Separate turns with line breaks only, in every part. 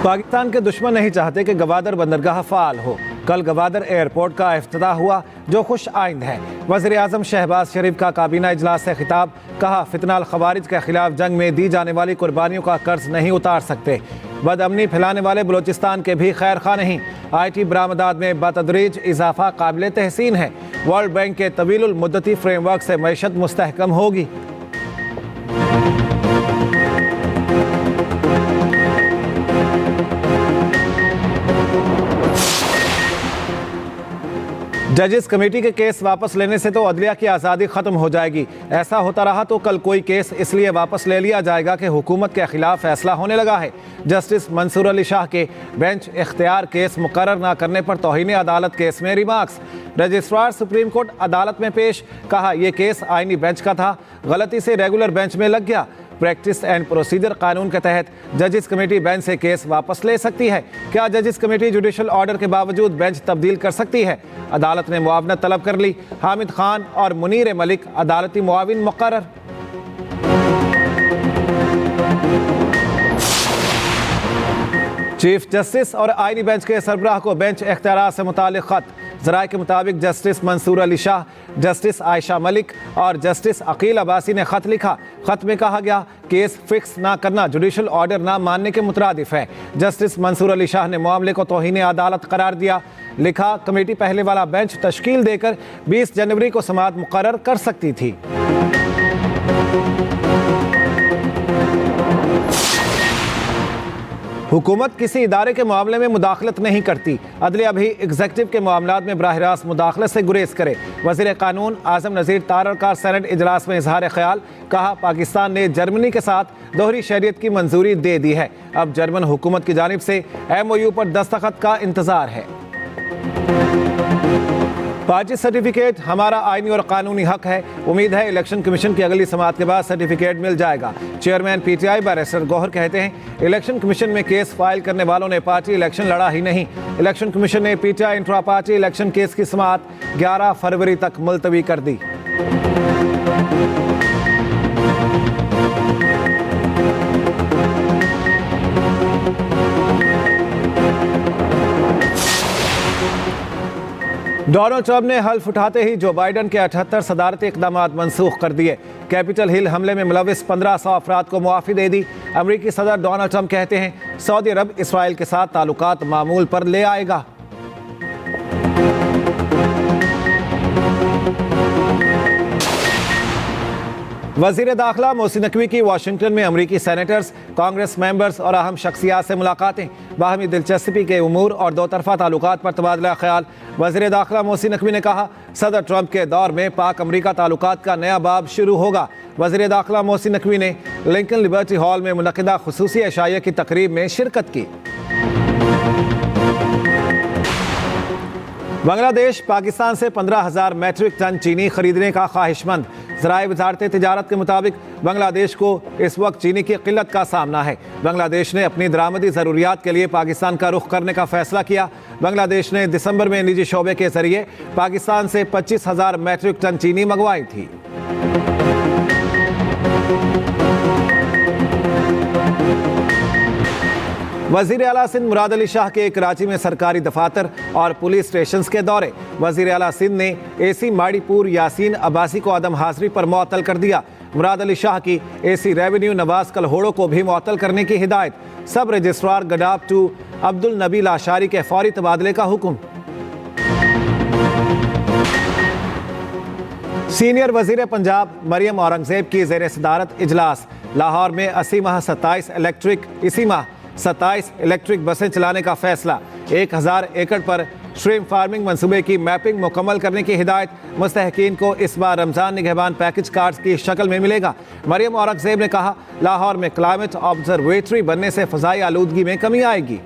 पाकिस्तान के दुश्मन नहीं चाहते कि गवादर बंदरगाह फ़ाल हो। कल गवादर एयरपोर्ट का इफ्तिताह हुआ जो खुश आइंद है। वज़ीर आज़म शहबाज शरीफ का काबीना इजलास से खिताब, कहा फितनाल खवारिज के खिलाफ जंग में दी जाने वाली कुर्बानियों का कर्ज नहीं उतार सकते। बदअमनी फैलाने वाले बलोचिस्तान के भी खैर खा नहीं। IT बरामदात में बतदरीज इजाफा काबिल तहसीन है। वर्ल्ड बैंक के तवीलुल मुद्दती फ्रेमवर्क से मईशत मुस्तहकम होगी। जजेस कमेटी के केस वापस लेने से तो अदलिया की आज़ादी ख़त्म हो जाएगी। ऐसा होता रहा तो कल कोई केस इसलिए वापस ले लिया जाएगा कि हुकूमत के खिलाफ फैसला होने लगा है। जस्टिस मंसूर अली शाह के बेंच इख्तियार केस मुकर्रर न करने पर तौहीन अदालत केस में रिमार्क्स। रजिस्ट्रार सुप्रीम कोर्ट अदालत में पेश, कहा यह केस आईनी बेंच का था, गलती से रेगुलर बेंच में लग गया। प्रैक्टिस एंड प्रोसीजर कानून के तहत जजेस कमेटी बेंच से केस वापस ले सकती है। क्या जजेस कमेटी जुडिशल ऑर्डर के बावजूद बेंच तब्दील कर सकती है? अदालत ने मुआवनत तलब कर ली। हामिद खान और मुनीर मलिक अदालती मुआविन मुकर्रर। चीफ जस्टिस और आईनी बेंच के सरबराह को बेंच इख्तियार से मुतालिक खत। ज़राए के मुताबिक जस्टिस मंसूर अली शाह, जस्टिस आयशा मलिक और जस्टिस अकील अब्बासी ने खत लिखा। खत में कहा गया केस फिक्स ना करना जुडिशल ऑर्डर ना मानने के मुतरादिफ है। जस्टिस मंसूर अली शाह ने मामले को तौहीन अदालत करार दिया। लिखा कमेटी पहले वाला बेंच तश्कील देकर 20 जनवरी को समाअत मुकर्रर कर सकती थी। हुकूमत किसी इदारे के मामले में मुदाखलत नहीं करती। अदलिया भी एग्जेक्टिव के मामलात में बराह रास्त मुदाखलत से गुरेज करे। वज़ीर कानून आज़म नज़ीर तारड़ का सेनेट इजलास में इजहार ख्याल, कहा पाकिस्तान ने जर्मनी के साथ दोहरी शरीयत की मंजूरी दे दी है। अब जर्मन हुकूमत की जानिब से MOU पर दस्तखत का इंतजार है। पार्टी सर्टिफिकेट हमारा आईनी और कानूनी हक है। उम्मीद है इलेक्शन कमीशन की अगली समाअत के बाद सर्टिफिकेट मिल जाएगा। चेयरमैन PTI बैरिस्टर गौहर कहते हैं इलेक्शन कमीशन में केस फाइल करने वालों ने पार्टी इलेक्शन लड़ा ही नहीं। इलेक्शन कमीशन ने PTI intra party election case की समाअत 11 फरवरी तक मुलतवी कर दी। डोनाल्ड ट्रंप ने हल्फ उठाते ही जो बाइडन के 78 सदारती इकदाम मनसूख कर दिए। कैपिटल हिल हमले में मुलविस 1500 अफराद को मुआफ़ी दे दी। अमरीकी सदर डोनाल्ड ट्रंप कहते हैं सऊदी अरब इसराइल के साथ ताल्लुकात मामूल पर ले आएगा। वज़ीर दाखिला मोहसिन नकवी की वाशिंगटन में अमरीकी सेनेटर्स, कांग्रेस मेंबर्स और अहम शख्सियात से मुलाकातें। बाहमी दिलचस्पी के उमूर और दो तरफा ताल्लुकात पर तबादला ख्याल। वज़ीर दाखिला मोहसिन नकवी ने कहा सदर ट्रंप के दौर में पाक अमरीका ताल्लुकात का नया बाब शुरू होगा। वज़ीर दाखिला मोहसिन नकवी ने लिंकन लिबर्टी हॉल में मुनक़िदा खुसूसी अशाइया की तकरीब में शिरकत की। बांग्लादेश पाकिस्तान से 15,000 मैट्रिक टन चीनी खरीदने का ख्वाहिशमंद। ज़राए वज़ारत तिजारत के मुताबिक बांग्लादेश को इस वक्त चीनी की किल्लत का सामना है। बांग्लादेश ने अपनी दरामदी ज़रूरियात के लिए पाकिस्तान का रुख करने का फैसला किया। बांग्लादेश ने दिसंबर में निजी शोबे के जरिए पाकिस्तान से 25,000 मैट्रिक टन चीनी मंगवाई थी। वज़ीर आला सिंध मुराद अली शाह के कराची में सरकारी दफातर और पुलिस स्टेशन के दौरे। वज़ीर आला सिंध ने AC माड़ीपुर यासीन अब्बासी को अदम हाजिरी पर मुअत्तल कर दिया। मुराद अली शाह की AC रेवेन्यू नवाज कलहोड़ो को भी मुअत्तल करने की हिदायत। सब रजिस्ट्रार गडाब टू अब्दुल नबी लाशारी के फौरी तबादले का हुक्म। सीनियर वज़ीर पंजाब मरियम औरंगजेब की ज़ेर सदारत इजलास। लाहौर में 80 माह 27 इलेक्ट्रिक इसी माह 27 इलेक्ट्रिक बसें चलाने का फैसला। 1000 एकड़ पर श्रिम्प फार्मिंग मंसूबे की मैपिंग मुकम्मल करने की हिदायत। मुस्तहकीन को इस बार रमज़ान निगहबान पैकेज कार्ड्स की शक्ल में मिलेगा। मरियम औरंगजेब ने कहा लाहौर में क्लाइमेट ऑब्जर्वेटरी बनने से फ़ज़ाई आलूदगी में कमी आएगी।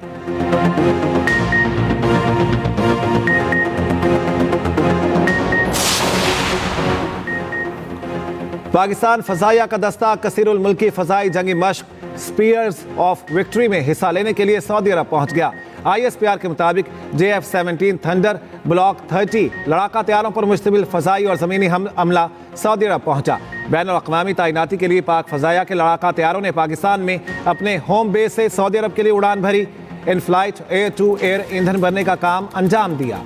पाकिस्तान फ़ज़ाइया का दस्ता कसीरुल मुल्की फ़ज़ाई जंगी मश्क स्पीयर्स ऑफ विक्ट्री में हिस्सा लेने के लिए सऊदी अरब पहुंच गया। ISPR के मुताबिक JF-17 थंडर ब्लॉक 30 लड़ाका तैयारों पर मुश्तमिल फ़ज़ाई और ज़मीनी हमला सऊदी अरब पहुंचा। बैनुल-अक़वामी तैनाती के लिए पाक फ़ज़ाइया के लड़ाका तैयारों ने पाकिस्तान में अपने होम बेस से सऊदी अरब के लिए उड़ान भरी। In flight air to air ईंधन भरने का काम अंजाम दिया।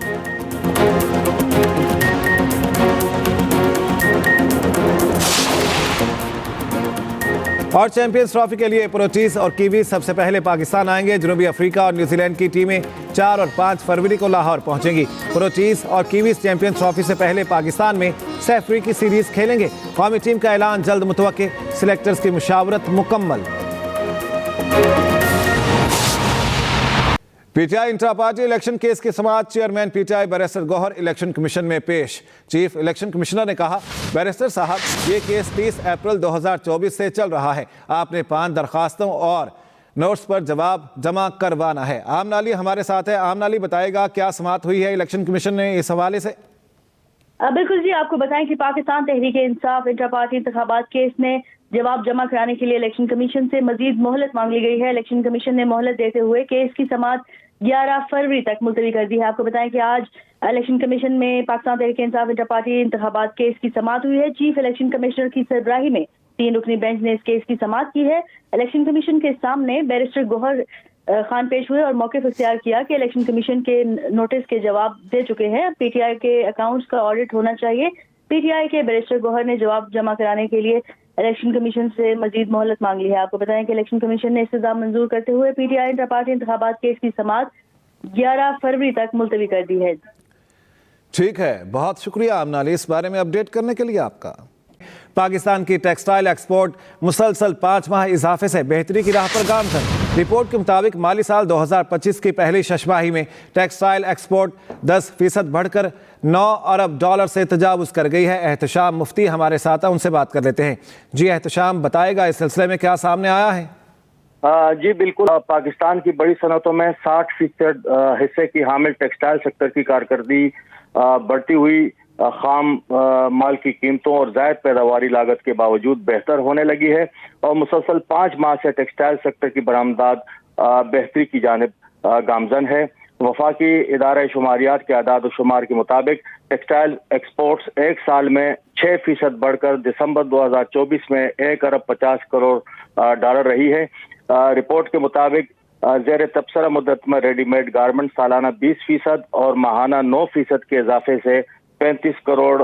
और चैंपियंस ट्रॉफी के लिए प्रोटीज और कीवी सबसे पहले पाकिस्तान आएंगे। जनूबी अफ्रीका और न्यूजीलैंड की टीमें 4 और 5 फरवरी को लाहौर पहुंचेंगी। प्रोटीज और कीवीज चैंपियंस ट्रॉफी से पहले पाकिस्तान में सैफरी की सीरीज खेलेंगे। कौमी टीम का ऐलान जल्द मुतवक्के, सिलेक्टर्स की मुशावरत मुकम्मल। PTI intra party election case के समाअत chairman PTI barrister Gohar election commission में पेश। चीफ इलेक्शन कमिश्नर ने कहा, बैरिस्टर साहब, ये केस 30 अप्रैल 2024 से चल रहा है। आपने 5 दरखास्तों और नोट्स पर जवाब जमा करवाना है। आमनाली हमारे साथ है। आमनाली, बताएगा क्या समाअत हुई है इलेक्शन कमीशन ने इस हवाले से?
बिल्कुल जी, आपको बताएं कि पाकिस्तान तहरीक-ए-इंसाफ इंट्रा पार्टी इंतखाबात केस में जवाब जमा कराने के लिए इलेक्शन कमीशन से मजीद मोहलत मांग ली गई है। इलेक्शन कमीशन ने मोहलत देते हुए केस की समाअत 11 फरवरी तक मुलतवी कर दी है। आपको बताएं कि आज इलेक्शन कमीशन में पाकिस्तान तहरीक-ए-इंसाफ इंट्रा पार्टी इंतखाबात केस की समाअत हुई है। चीफ इलेक्शन कमिश्नर की सरबराही में 3 रुकनी बेंच ने इस केस की समाअत की है। इलेक्शन कमीशन के सामने बैरिस्टर गौहर खान पेश हुए और मौक़िफ़ इख्तियार किया कि इलेक्शन कमीशन के नोटिस के जवाब दे चुके हैं। पीटीआई के अकाउंट्स का ऑडिट होना चाहिए। पीटीआई के बैरिस्टर गौहर ने जवाब जमा कराने के लिए इलेक्शन कमीशन से मजीद मोहलत मांग ली है। आपको बताएं कि इलेक्शन कमीशन ने इस्तिज़ाम मंजूर करते हुए पीटीआई इंट्रा पार्टी इंतखाबात केस की समाअत 11 फरवरी तक मुलतवी कर दी है।
ठीक है, बहुत शुक्रिया आमनाली इस बारे में अपडेट करने के लिए आपका। पाकिस्तान की टेक्सटाइल एक्सपोर्ट मुसलसल 5 माह इजाफे से बेहतरी की राह पर गामजन। रिपोर्ट के मुताबिक माली साल 2025 की पहली छमाही में टेक्सटाइल एक्सपोर्ट 10% बढ़कर $9 अरब से तजावुज कर गई है। एहतशाम मुफ्ती हमारे साथ हैं, उनसे बात कर लेते हैं। जी एहतशाम, बताएगा इस सिलसिले में क्या सामने आया है?
जी बिल्कुल, पाकिस्तान की बड़ी सनतों में 60% हिस्से की हामिल टेक्सटाइल सेक्टर की कारकर्दगी बढ़ती हुई खाम माल की कीमतों और जायद पैदावारी लागत के बावजूद बेहतर होने लगी है और मुसलसल 5 माह से टेक्सटाइल सेक्टर की बरामदात बेहतरी की जानिब गामजन है। वफाकी इदारा शुमारियात के आदाद शुमार के मुताबिक टेक्सटाइल एक्सपोर्ट्स एक साल में 6% बढ़कर दिसंबर 2024 में $1 अरब 50 करोड़ रही है। रिपोर्ट के मुताबिक ज़ेर तबसरा मुद्दत में रेडीमेड गारमेंट सालाना 20% और माहाना 9% के इजाफे से $35 करोड़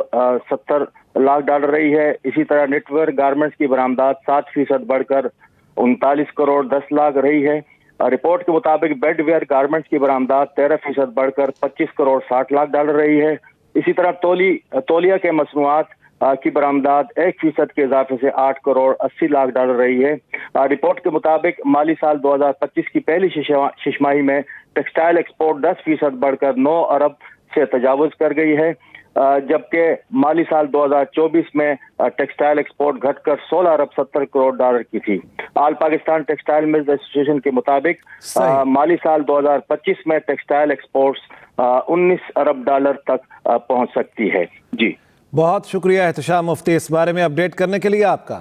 70 लाख रही है। इसी तरह नेटवर्क गारमेंट्स की बरामदात 7% बढ़कर $39 करोड़ 10 लाख रही है। रिपोर्ट के मुताबिक बेडवेयर गारमेंट्स की बरामदात 13% बढ़कर $25 करोड़ 60 लाख रही है। इसी तरह तौलिया के मसनूआत की बरामदात 1% के इजाफे से $8 करोड़ 80 लाख रही है। रिपोर्ट के मुताबिक माली साल 2025 की पहली छमाही में टेक्सटाइल एक्सपोर्ट 10% बढ़कर $9 अरब से तजावुज कर गई है, जबकि माली साल 2024 में टेक्सटाइल एक्सपोर्ट घटकर $16 अरब 70 करोड़ की थी। All Pakistan textile mills association के मुताबिक माली साल 2025 में टेक्सटाइल एक्सपोर्ट्स $19 अरब तक पहुंच सकती है। जी
बहुत शुक्रिया एहतशाम मुफ्ती इस बारे में अपडेट करने के लिए आपका।